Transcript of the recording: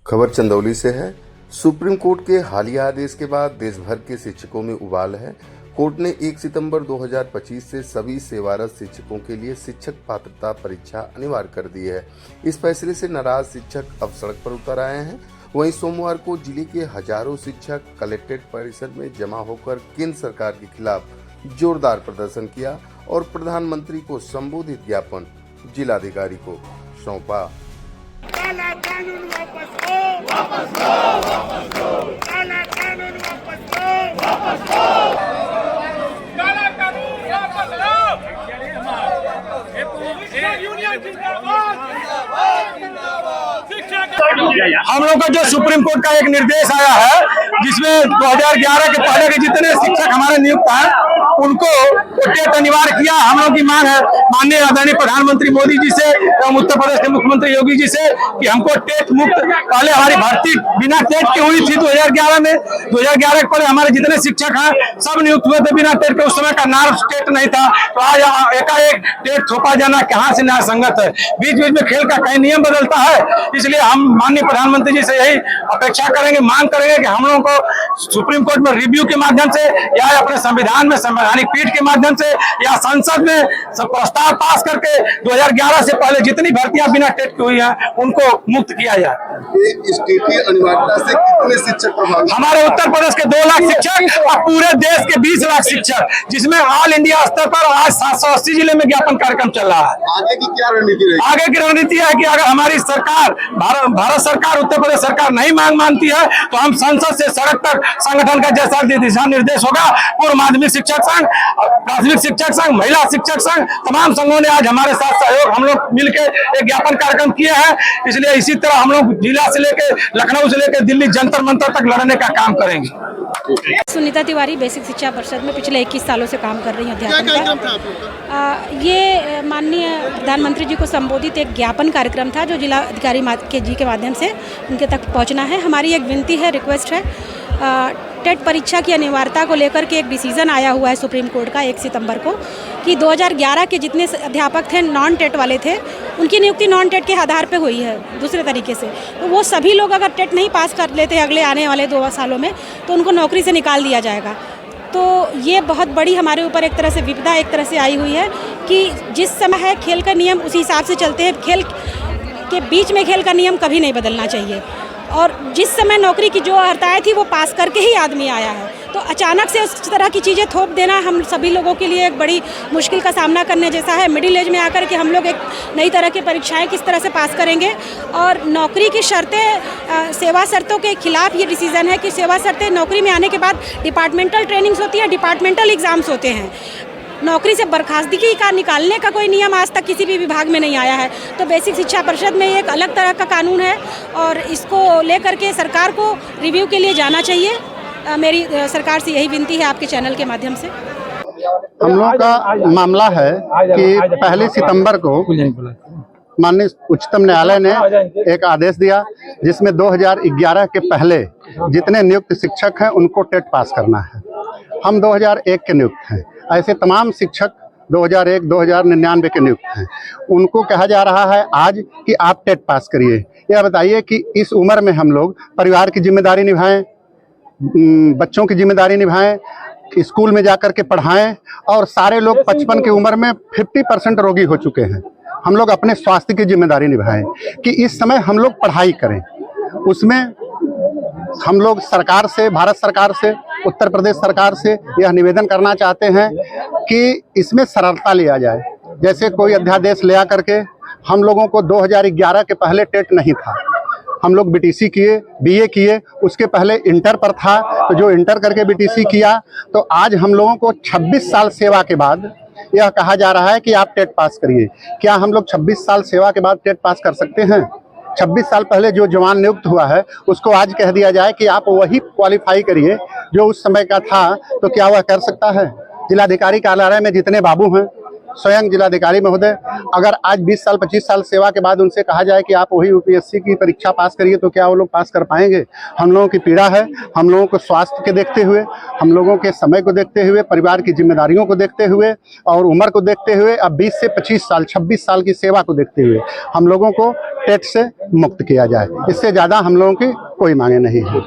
खबर चंदौली से है। सुप्रीम कोर्ट के हालिया आदेश के बाद देश भर के शिक्षकों में उबाल है। कोर्ट ने 1 सितंबर 2025 से सभी सेवारत शिक्षकों के लिए शिक्षक पात्रता परीक्षा अनिवार्य कर दी है। इस फैसले से नाराज शिक्षक अब सड़क पर उतर आए हैं। वहीं सोमवार को जिले के हजारों शिक्षक कलेक्ट्रेट परिसर में जमा होकर केंद्र सरकार के खिलाफ जोरदार प्रदर्शन किया और प्रधानमंत्री को संबोधित ज्ञापन जिलाधिकारी को सौंपा। काला कानून वापस लो, वापस लो, वापस लो। काला कानून वापस लो, वापस लो। काला कानून वापस लो। यूनियन जिंदाबाद, जिंदाबाद। हम लोग का जो सुप्रीम कोर्ट का एक निर्देश आया है जिसमें 2011 के पहले के जितने शिक्षक हमारे नियुक्त हैं उनको टेट अनिवार्य किया। हम लोग की मांग है माननीय आदरणीय प्रधानमंत्री मोदी जी से एवं उत्तर प्रदेश के मुख्यमंत्री योगी जी से कि हमको टेट मुक्त, पहले हमारी भर्ती बिना टेट के हुई थी 2011 में। 2011 के पहले हमारे जितने शिक्षक हैं सब नियुक्त हुए थे बिना टेट के। उस समय का नार्व टेट नहीं था, तो आज एकाएक टेट थोपा जाना कहाँ से न्याय संगत है। बीच बीच में खेल का कई नियम बदलता है, इसलिए हम माननीय प्रधानमंत्री जी से यही अपेक्षा करेंगे, मांग करेंगे कि हम लोगों को सुप्रीम कोर्ट में रिव्यू के माध्यम से या अपने संविधान में संवैधानिक पीठ के माध्यम से या संसद में सब प्रस्ताव पास करके 2011 से पहले जितनी भर्तियां बिना टेट की हुई हैं उनको मुक्त किया जाए। इस टेट की अनिवार्यता से कितने शिक्षक प्रभावित? हमारे उत्तर प्रदेश के 2 लाख शिक्षक और पूरे देश के 20 लाख शिक्षक, जिसमें ऑल इंडिया स्तर पर आज 780 जिले में ज्ञापन कार्यक्रम चल रहा है। आगे की क्या रणनीति रहेगी? आगे की रणनीति है कि अगर हमारी सरकार भारत सरकार उत्तर प्रदेश सरकार नहीं मांग मानती है तो हम संसद से सड़क तक संगठन का जैसा दिशा निर्देश होगा, पूर्व माध्यमिक शिक्षक संघ, प्राथमिक शिक्षक संघ, महिला शिक्षक संघ, तमाम संघों ने आज हमारे साथ सहयोग, हम लोग मिलकर एक ज्ञापन कार्यक्रम किए हैं। इसलिए इसी तरह हम लोग जिला से लेकर लखनऊ से लेकर दिल्ली जंतर मंतर तक लड़ने का काम करेंगे। सुनीता तिवारी बेसिक शिक्षा परिषद में पिछले 21 सालों से काम कर रही हूँ अध्यापन क्या कार्यक्रम था आप लोग का? ये माननीय प्रधानमंत्री जी को संबोधित एक ज्ञापन कार्यक्रम था जो जिला अधिकारी के जी के माध्यम से उनके तक पहुँचना है। हमारी एक विनती है, रिक्वेस्ट है, टेट परीक्षा की अनिवार्यता को लेकर के एक डिसीजन आया हुआ है सुप्रीम कोर्ट का 1 सितंबर को कि 2011 के जितने अध्यापक थे नॉन टेट वाले थे उनकी नियुक्ति नॉन टेट के आधार पे हुई है दूसरे तरीके से। तो वो सभी लोग अगर टेट नहीं पास कर लेते अगले आने वाले 2 सालों में तो उनको नौकरी से निकाल दिया जाएगा। तो ये बहुत बड़ी हमारे ऊपर एक तरह से विपदा एक तरह से आई हुई है कि जिस समय है खेल का नियम उसी हिसाब से चलते हैं। खेल के बीच में खेल का नियम कभी नहीं बदलना चाहिए। और जिस समय नौकरी की जो अर्हताएँ थी वो पास करके ही आदमी आया है, तो अचानक से उस तरह की चीज़ें थोप देना हम सभी लोगों के लिए एक बड़ी मुश्किल का सामना करने जैसा है। मिडिल एज में आकर के हम लोग एक नई तरह की परीक्षाएं किस तरह से पास करेंगे। और नौकरी की शर्तें, सेवा शर्तों के खिलाफ ये डिसीज़न है कि सेवा शर्तें नौकरी में आने के बाद डिपार्टमेंटल ट्रेनिंग्स होती है, डिपार्टमेंटल एग्ज़ाम्स होते हैं। नौकरी से बर्खास्तगी का निकालने का कोई नियम आज तक किसी भी विभाग में नहीं आया है। तो बेसिक शिक्षा परिषद में एक अलग तरह का कानून है और इसको लेकर के सरकार को रिव्यू के लिए जाना चाहिए। मेरी सरकार से यही विनती है आपके चैनल के माध्यम से। हम लोगों का मामला है कि 1 सितंबर को माननीय उच्चतम न्यायालय ने एक आदेश दिया जिसमें 2011 के पहले जितने नियुक्त शिक्षक हैं उनको टेट पास करना है। हम 2001 के नियुक्त हैं, ऐसे तमाम शिक्षक 2001, 2099 के नियुक्त हैं। उनको कहा जा रहा है आज कि आप टेट पास करिए। यह बताइए कि इस उम्र में हम लोग परिवार की जिम्मेदारी निभाएं, बच्चों की जिम्मेदारी निभाएं, स्कूल में जाकर के पढ़ाएं, और सारे लोग 55 की उम्र में 50% रोगी हो चुके हैं। हम लोग अपने स्वास्थ्य की जिम्मेदारी निभाएं कि इस समय हम लोग पढ़ाई करें। उसमें हम लोग सरकार से, भारत सरकार से, उत्तर प्रदेश सरकार से यह निवेदन करना चाहते हैं कि इसमें सरलता लिया जाए। जैसे कोई अध्यादेश ले आकर के हम लोगों को 2011 के पहले टेट नहीं था, हम लोग बीटीसी किए, बीए किए, उसके पहले इंटर पर था, तो जो इंटर करके बीटीसी किया तो आज हम लोगों को 26 साल सेवा के बाद यह कहा जा रहा है कि आप टेट पास करिए। क्या हम लोग 26 साल सेवा के बाद टेट पास कर सकते हैं? 26 साल पहले जो जवान नियुक्त हुआ है उसको आज कह दिया जाए कि आप वही क्वालिफाई करिए जो उस समय का था, तो क्या वह कर सकता है? जिलाधिकारी कार्यालय में जितने बाबू हैं, स्वयं जिलाधिकारी महोदय, अगर आज 20 साल 25 साल सेवा के बाद उनसे कहा जाए कि आप वही यूपीएससी की परीक्षा पास करिए, तो क्या वो लोग पास कर पाएंगे? हम लोगों की पीड़ा है, हम लोगों को स्वास्थ्य के देखते हुए, हम लोगों के समय को देखते हुए, परिवार की जिम्मेदारियों को देखते हुए और उम्र को देखते हुए, अब 20 से 25 साल 26 साल की सेवा को देखते हुए हम लोगों को टेट से मुक्त किया जाए। इससे ज़्यादा हम लोगों की कोई मांगे नहीं है।